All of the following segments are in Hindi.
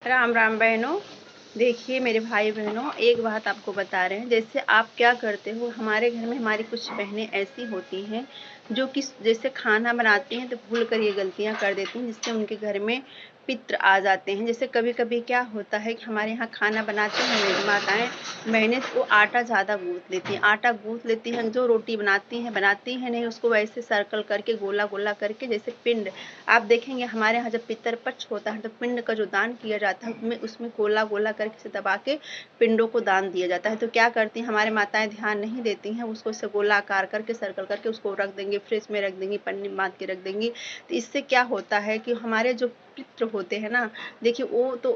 राम राम बहनों। देखिए मेरे भाई बहनों, एक बात आपको बता रहे हैं। जैसे आप क्या करते हो, हमारे घर में हमारी कुछ बहनें ऐसी होती हैं जो कि जैसे खाना बनाती हैं तो भूल कर ये गलतियां कर देती हैं, जिससे उनके घर में पित्र आ जाते हैं। जैसे कभी कभी क्या होता है कि हमारे यहाँ खाना बनाते हैं मेरी माताएं बहनें, तो वो आटा ज़्यादा गूँथ लेती हैं। आटा गूँथ लेती हैं, जो रोटी बनाती हैं नहीं, उसको वैसे सर्कल करके गोला गोला करके जैसे पिंड। आप देखेंगे हमारे यहाँ जब पितरपक्ष होता है तो पिंड का जो दान किया जाता है उसमें उसमें गोला गोला करके से दबा के पिंडों को दान दिया जाता है। तो क्या करती हैं हमारे माताएं, ध्यान नहीं देती हैं, उसको से गोला आकार करके सर्कल करके उसको रख देंगे, फ्रिज में रख देंगी, पन्नी में बांध के रख देंगी। तो इससे क्या होता है कि हमारे जो पित्र होते हैं ना, देखिए वो तो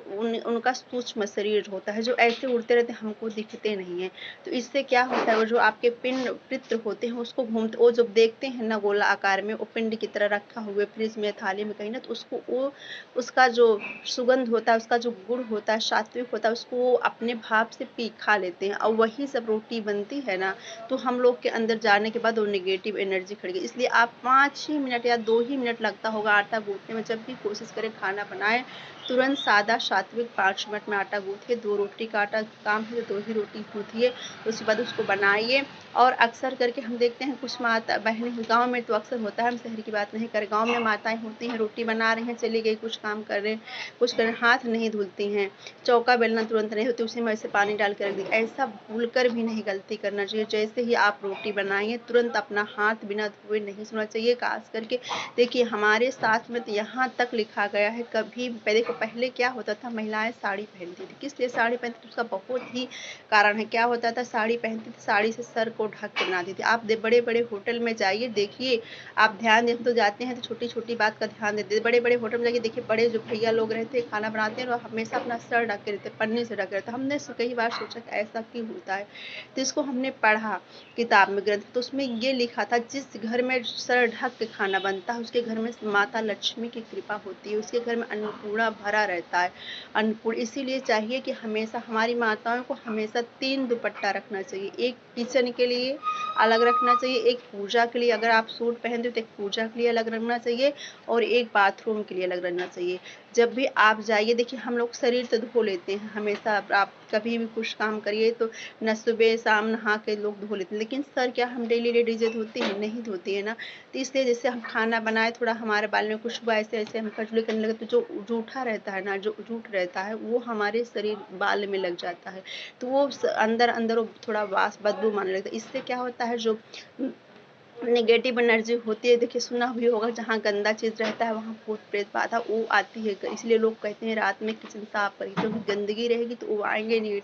उनका सूक्ष्म शरीर होता है, जो ऐसे उड़ते रहते हमको दिखते नहीं है। तो इससे क्या होता है, वो जो आपके पिंड पित्र होते हैं उसको घूमते, वो जब देखते हैं ना गोला आकार में वो पिंड की तरह रखा हुआ फ्रिज में थाली में कहीं ना, तो उसको वो उसका जो सुगंध होता है, उसका जो गुण होता है, सात्विक होता है, उसको वो अपने भाप से पी खा लेते हैं। और वही सब रोटी बनती है ना, तो हम लोग के अंदर जाने के बाद वो नेगेटिव एनर्जी खड़ी। इसलिए आप 5 ही मिनट या 2 ही मिनट लगता होगा आटा गूंथने में, जब भी कोशिश करें खाना बनाए तुरंत सादा सात्विक 5 मिनट में आटा गूंथिए। 2 रोटी का आटा काम है तो 2 ही रोटी गूंथिए, उसके बाद उसको बनाइए। और अक्सर करके हम देखते हैं कुछ माता बहनें गांव में तो अक्सर होता है, हम शहर की बात नहीं करें, गांव में माताएं होती हैं रोटी बना रही हैं, चली गई कुछ काम कर रहे हैं, कुछ कर हाथ नहीं धुलती हैं, चौका बेलना तुरंत नहीं होती, उसी में ऐसे पानी डाल कर रख दी। ऐसा भूल कर भी नहीं गलती करना चाहिए। जैसे ही आप रोटी बनाइए तुरंत अपना हाथ बिना धोए नहीं सोना चाहिए। खास करके देखिए हमारे साथ में तो यहाँ तक लिखा गया है, कभी पहले क्या होता था, महिलाएं साड़ी पहनती थी। किस लिए साड़ी पहनती थी, उसका बहुत ही कारण है। क्या होता था, साड़ी पहनती थी, साड़ी से सर को ढक के बनाती थी। आप बड़े बड़े होटल में जाइए, देखिए आप ध्यान दें तो जाते हैं तो छोटी छोटी बात का ध्यान देते। बड़े बड़े होटल में जाइए, देखिए बड़े जो भैया लोग रहते हैं खाना बनाते हैं, वो हमेशा अपना सर ढक के रहते, पन्नी से ढक के रहते। हमने कई बार सोचा कि ऐसा क्यों होता है, तो इसको हमने पढ़ा किताब में, ग्रंथ, तो उसमें ये लिखा था जिस घर में सर ढक के खाना बनता है उसके घर में माता लक्ष्मी की कृपा होती है, उसके घर में अन्नपूर्णा भरा रहता है। अन्नपूर्ण इसीलिए चाहिए कि हमेशा हमारी माताओं को हमेशा 3 दुपट्टा रखना चाहिए। एक किचन के लिए अलग रखना चाहिए, एक पूजा के लिए, अगर आप सूट पहनते हो तो एक पूजा के लिए अलग रखना चाहिए, और एक बाथरूम के लिए अलग रखना चाहिए। जब भी आप जाइए, देखिए हम लोग शरीर तो धो लेते हैं हमेशा, आप कभी भी कुछ काम करिए तो न सुबह शाम नहा के लोग धो लेते हैं, लेकिन सर क्या हम डेली लेडीजें धोती हैं? नहीं धोती है ना। तो इसलिए जैसे हम खाना बनाए, थोड़ा हमारे बाल में कुछ हुआ ऐसे ऐसे हम खजूली करने लगे, तो जो जूठा रहता है ना, जो जूठ रहता है वो हमारे शरीर बाल में लग जाता है, तो वो अंदर अंदर वो थोड़ा वास बदबू मारने लगता है। इससे क्या होता है, जो नेगेटिव एनर्जी होती है, देखिए सुना भी होगा, जहाँ गंदा चीज़ रहता है वहाँ भूत प्रेत बाधा वो आती है। इसलिए लोग कहते हैं रात में किचन साफ करिए, क्योंकि गंदगी रहेगी तो वो आएंगे नहीं,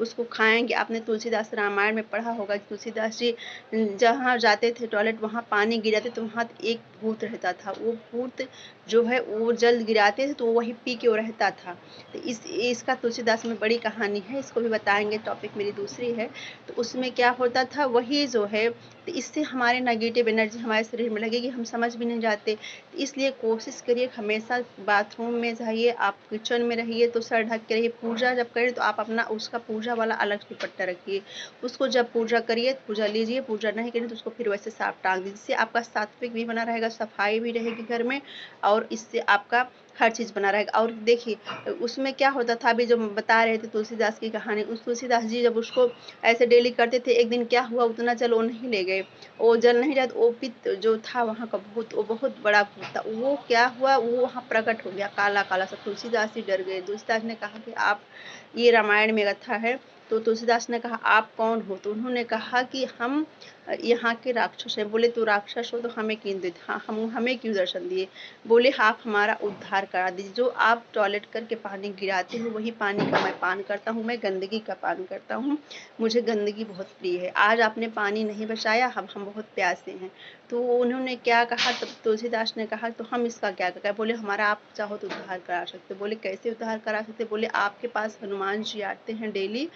उसको खाएंगे। आपने तुलसीदास रामायण में पढ़ा होगा, तुलसीदास जी जहाँ जाते थे टॉयलेट, वहाँ पानी गिराते तो वहाँ एक भूत रहता था। वो भूत जो है वो जल गिराते थे तो वही पी के वो रहता था। तो इसका तुलसीदास में बड़ी कहानी है, इसको भी बताएंगे, टॉपिक मेरी दूसरी है। तो उसमें क्या होता था, वही जो है, तो इससे हमारे नेगेटिव एनर्जी हमारे शरीर में लगेगी, हम समझ भी नहीं जाते। तो इसलिए कोशिश करिए हमेशा बाथरूम में जाइए, आप किचन में रहिए तो सर ढक के रहिए। पूजा जब करें तो आप अपना उसका पूजा वाला अलग दुपट्टा रखिए, उसको जब पूजा करिए पूजा लीजिए, पूजा नहीं करिए तो उसको फिर वैसे साफ टांग दीजिए। इससे आपका सात्विक भी बना रहेगा, सफाई भी रहेगी घर में, और इससे आपका हर चीज़ बना रहेगा। और देखिए उसमें क्या होता था, अभी जो बता रहे थे तुलसीदास की कहानी, उस तुलसीदास जी जब उसको ऐसे डेली करते थे, एक दिन क्या हुआ, उतना जल वो नहीं ले गए, वो जल नहीं जाता, वो पित्त जो था वहाँ का भूत, वो बहुत बड़ा भूत था, वो क्या हुआ, वो वहाँ प्रकट हो गया काला काला सा। तुलसीदास जी डर गए। तुलसीदास ने कहा कि आप, ये रामायण में कथा है, तो तुलसीदास ने कहा आप कौन हो? तो उन्होंने कहा कि हम यहाँ के राक्षस हैं। बोले तो राक्षस हो तो हमें क्यों दे, हाँ हम हमें क्यों दर्शन दिए? बोले आप हमारा उद्धार करा दीजिए, जो आप टॉयलेट करके पानी गिराते हो वही पानी का मैं पान करता हूँ, मैं गंदगी का पान करता हूँ, मुझे गंदगी बहुत प्रिय है। आज आपने पानी नहीं बचाया, हम बहुत प्यासे हैं। तो उन्होंने क्या कहा, तब तुलसीदास ने कहा तो हम इसका क्या करें? बोले हमारा आप चाहो तो उद्धार करा सकते। बोले कैसे उद्धार करा सकते? बोले आपके पास हनुमान जी आते हैं डेली,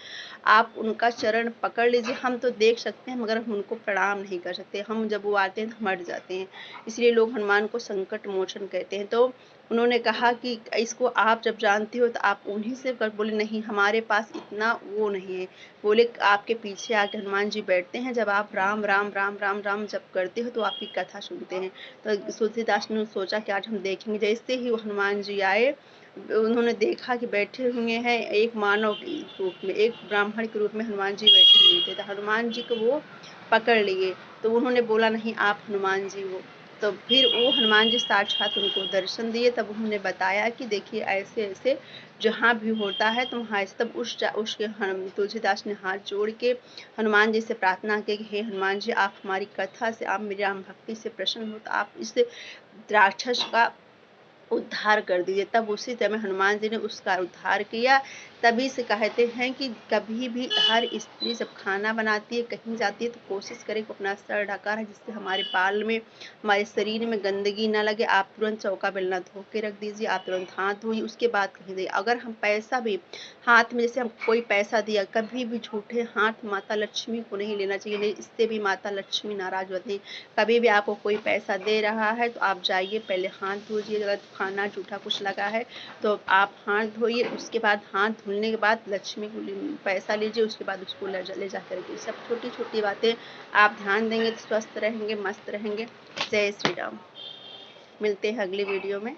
आप उनका चरण पकड़ लीजिए। हम तो देख सकते हैं मगर हम उनको प्रणाम नहीं कर सकते, हम जब वो आते हैं तो मर जाते हैं, इसलिए लोग हनुमान को संकट मोचन कहते हैं। तो उन्होंने कहा कि इसको आप जब जानते हो तो आप उन्हीं से कर। बोले नहीं हमारे पास इतना वो नहीं है। बोले आपके पीछे आके हनुमान जी बैठते हैं, जब आप राम राम राम राम राम जब करते हो तो आपकी कथा सुनते हैं। तो तुलसीदास ने सोचा कि आज हम देखेंगे। जैसे ही वो हनुमान जी आए उन्होंने देखा कि बैठे हुए हैं एक मानव के रूप में, एक ब्राह्मण के रूप में हनुमान जी बैठे हुए थे, तो हनुमान जी को वो पकड़ लिए। तो उन्होंने बोला नहीं आप हनुमान जी हो। तो फिर वो हनुमान जी साक्षात उनको दर्शन दिए, तब उन्होंने बताया कि देखिए ऐसे-ऐसे जहाँ भी होता है तो वहाँ ऐसे, तब उसके तुलसीदास ने हाथ जोड़ के हनुमान जी से प्रार्थना की कि हे हनुमान जी, आप हमारी कथा से, आप मेरी राम भक्ति से प्रसन्न हो, तो आप इस राक्षस का उद्धार कर दीजिए। तब उसी समय हनुमान जी ने उसका उद्धार किया। तभी से कहते हैं कि कभी भी हर स्त्री जब खाना बनाती है, कहीं जाती है, तो कोशिश करे कि अपना सर ढका रहे, जिससे हमारे बाल में, हमारे शरीर में गंदगी ना लगे। आप तुरंत चौका बेलना धो के रख दीजिए, आप तुरंत हाथ धोइए, उसके बाद कहीं जाइए। अगर हम पैसा भी हाथ में, जैसे हम कोई पैसा दिया, कभी भी झूठे हाथ माता लक्ष्मी को नहीं लेना चाहिए, नहीं, इससे भी माता लक्ष्मी नाराज़ होती हैं। कभी भी आपको कोई पैसा दे रहा है तो आप जाइए, पहले हाथ धोइए। अगर खाना जूठा कुछ लगा है तो आप हाथ धोइए, उसके बाद हाथ धुलने के बाद लक्ष्मी को पैसा लीजिए, उसके बाद उसको ले जा करके। सब छोटी छोटी बातें आप ध्यान देंगे तो स्वस्थ रहेंगे, मस्त रहेंगे। जय श्री राम। मिलते हैं अगली वीडियो में।